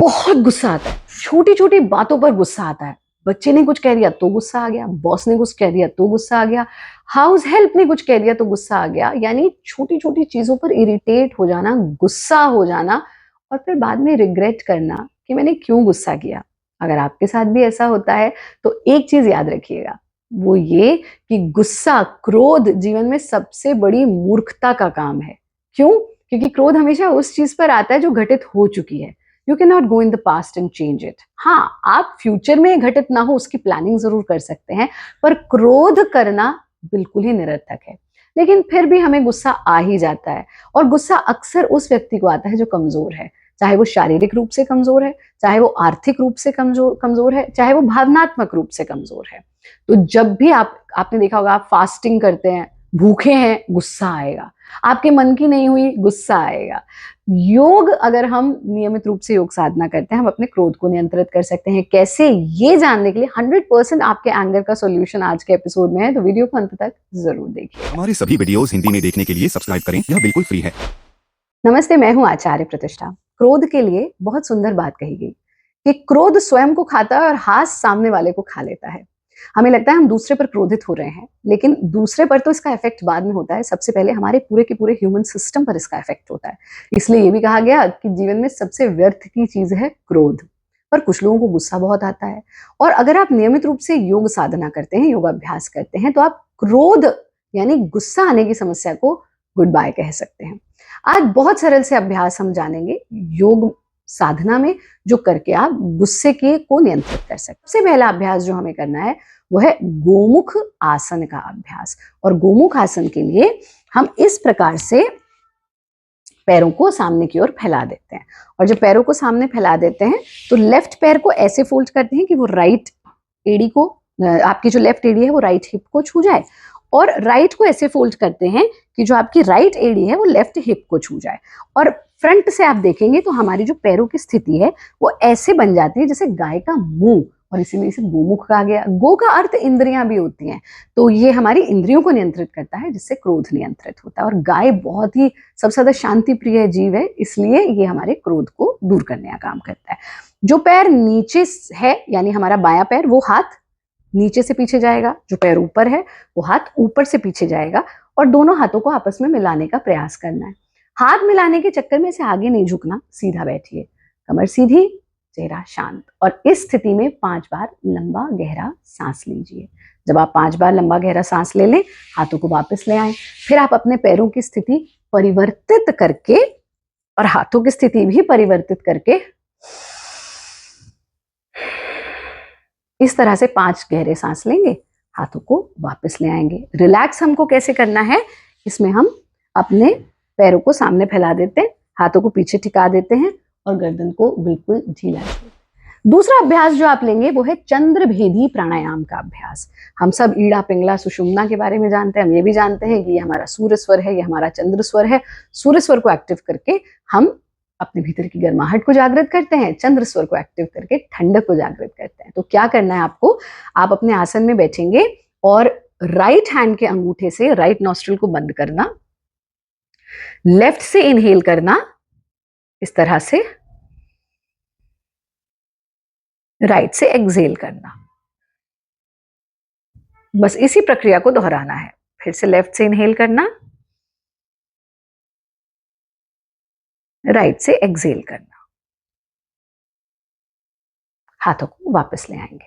बहुत गुस्सा आता है, छोटी छोटी बातों पर गुस्सा आता है। बच्चे ने कुछ कह दिया तो गुस्सा आ गया, बॉस ने कुछ कह दिया तो गुस्सा आ गया, हाउस हेल्प ने कुछ कह दिया तो गुस्सा आ गया। यानी छोटी छोटी चीजों पर इरिटेट हो जाना, गुस्सा हो जाना और फिर बाद में रिग्रेट करना कि मैंने क्यों गुस्सा किया। अगर आपके साथ भी ऐसा होता है तो एक चीज याद रखिएगा, वो ये कि गुस्सा, क्रोध जीवन में सबसे बड़ी मूर्खता का काम है। क्यों? क्योंकि क्रोध हमेशा उस चीज पर आता है जो घटित हो चुकी है। You can not go in the past and change it. हाँ, आप फ्यूचर में घटित ना हो उसकी प्लानिंग जरूर कर सकते हैं, पर क्रोध करना बिल्कुल ही निरर्थक है। लेकिन फिर भी हमें गुस्सा आ ही जाता है, और गुस्सा अक्सर उस व्यक्ति को आता है जो कमजोर है, चाहे वो शारीरिक रूप से कमजोर है, चाहे वो आर्थिक रूप से कमजोर है, चाहे वो भावनात्मक रूप से कमजोर है। तो जब भी आपने देखा होगा, आप फास्टिंग करते हैं, भूखे हैं, गुस्सा आएगा। आपके मन की नहीं हुई, गुस्सा आएगा। योग, अगर हम नियमित रूप से योग साधना करते हैं, हम अपने क्रोध को नियंत्रित कर सकते हैं। कैसे, ये जानने के लिए 100% आपके एंगर का सॉल्यूशन आज के एपिसोड में है, तो वीडियो को अंत तक जरूर देखिए। हमारी सभी वीडियोस हिंदी में देखने के लिए सब्सक्राइब करें, यह बिल्कुल फ्री है। नमस्ते, मैं हूं आचार्य प्रतिष्ठा। क्रोध के लिए बहुत सुंदर बात कही गई कि क्रोध स्वयं को खाता है और हास सामने वाले को खा लेता है। हमें लगता है हम दूसरे पर क्रोधित हो रहे हैं, लेकिन दूसरे पर तो इसका इफेक्ट बाद में होता है। सबसे पहले हमारे पूरे के पूरे ह्यूमन सिस्टम पर इसका इफेक्ट होता है। इसलिए ये भी कहा गया कि जीवन में सबसे व्यर्थ की चीज है क्रोध। पर कुछ लोगों को गुस्सा बहुत आता है, और अगर आप नियमित रूप से योग साधना करते हैं, योगाभ्यास करते हैं, तो आप क्रोध यानी गुस्सा आने की समस्या को गुड बाय कह सकते हैं। आज बहुत सरल से अभ्यास हम जानेंगे योग साधना में, जो करके आप गुस्से के को नियंत्रित कर सकते हैं। सबसे पहला अभ्यास जो हमें करना है वो है गोमुख आसन का अभ्यास। और गोमुख आसन के लिए हम इस प्रकार से पैरों को सामने की ओर फैला देते हैं। और जब पैरों को सामने फैला देते हैं तो लेफ्ट पैर को ऐसे फोल्ड करते हैं कि वो राइट एड़ी को, आपकी जो लेफ्ट एड़ी है वो राइट हिप को छू जाए, और राइट को ऐसे फोल्ड करते हैं कि जो आपकी राइट एड़ी है वो लेफ्ट हिप को छू जाए। और फ्रंट से आप देखेंगे तो हमारी जो पैरों की स्थिति है वो ऐसे बन जाती है जैसे गाय का मुंह, और इसीलिए इसे गोमुख कहा गया। गो का अर्थ इंद्रियां भी होती हैं, तो ये हमारी इंद्रियों को नियंत्रित करता है, जिससे क्रोध नियंत्रित होता है। और गाय बहुत ही सबसे ज्यादा शांति प्रिय जीव है, इसलिए ये हमारे क्रोध को दूर करने का काम करता है। जो पैर नीचे है, यानी हमारा बायां पैर, वो हाथ नीचे से पीछे जाएगा। जो पैर ऊपर है वो हाथ ऊपर से पीछे जाएगा, और दोनों हाथों को आपस में मिलाने का प्रयास करना है। हाथ मिलाने के चक्कर में से आगे नहीं झुकना, सीधा बैठिए, कमर सीधी, चेहरा शांत। और इस स्थिति में 5 बार लंबा गहरा सांस लीजिए। जब आप 5 बार लंबा गहरा सांस ले लें, हाथों को वापस ले आए। फिर आप अपने पैरों की स्थिति परिवर्तित करके और हाथों की स्थिति भी परिवर्तित करके इस तरह से 5 गहरे सांस लेंगे, हाथों को वापस ले आएंगे। रिलैक्स हमको कैसे करना है, इसमें हम अपने पैरों को सामने फैला देते हैं, हाथों को पीछे टिका देते हैं और गर्दन को बिल्कुल ढीला छोड़। दूसरा अभ्यास जो आप लेंगे वो है चंद्रभेदी प्राणायाम का अभ्यास। हम सब ईड़ा, पिंगला, सुषुम्ना के बारे में जानते हैं। हम ये भी जानते हैं कि ये हमारा सूर्य स्वर है, ये हमारा चंद्र स्वर है। सूर्य स्वर को एक्टिव करके हम अपने भीतर की गर्माहट को जागृत करते हैं, चंद्र स्वर को एक्टिव करके ठंडक को जागृत करते हैं। तो क्या करना है आपको, आप अपने आसन में बैठेंगे और राइट हैंड के अंगूठे से राइट नॉस्ट्रिल को बंद करना, लेफ्ट से इनहेल करना इस तरह से, राइट से एक्सहेल करना। बस इसी प्रक्रिया को दोहराना है। फिर से लेफ्ट से इनहेल करना, राइट से एक्सहेल करना, हाथों को वापस ले आएंगे।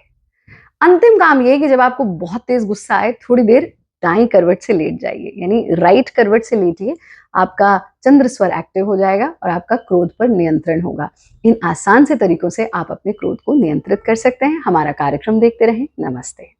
अंतिम काम ये कि जब आपको बहुत तेज गुस्सा आए, थोड़ी देर दाएं करवट से लेट जाइए, यानी राइट करवट से लेटिए। आपका चंद्र स्वर एक्टिव हो जाएगा और आपका क्रोध पर नियंत्रण होगा। इन आसान से तरीकों से आप अपने क्रोध को नियंत्रित कर सकते हैं। हमारा कार्यक्रम देखते रहें। नमस्ते।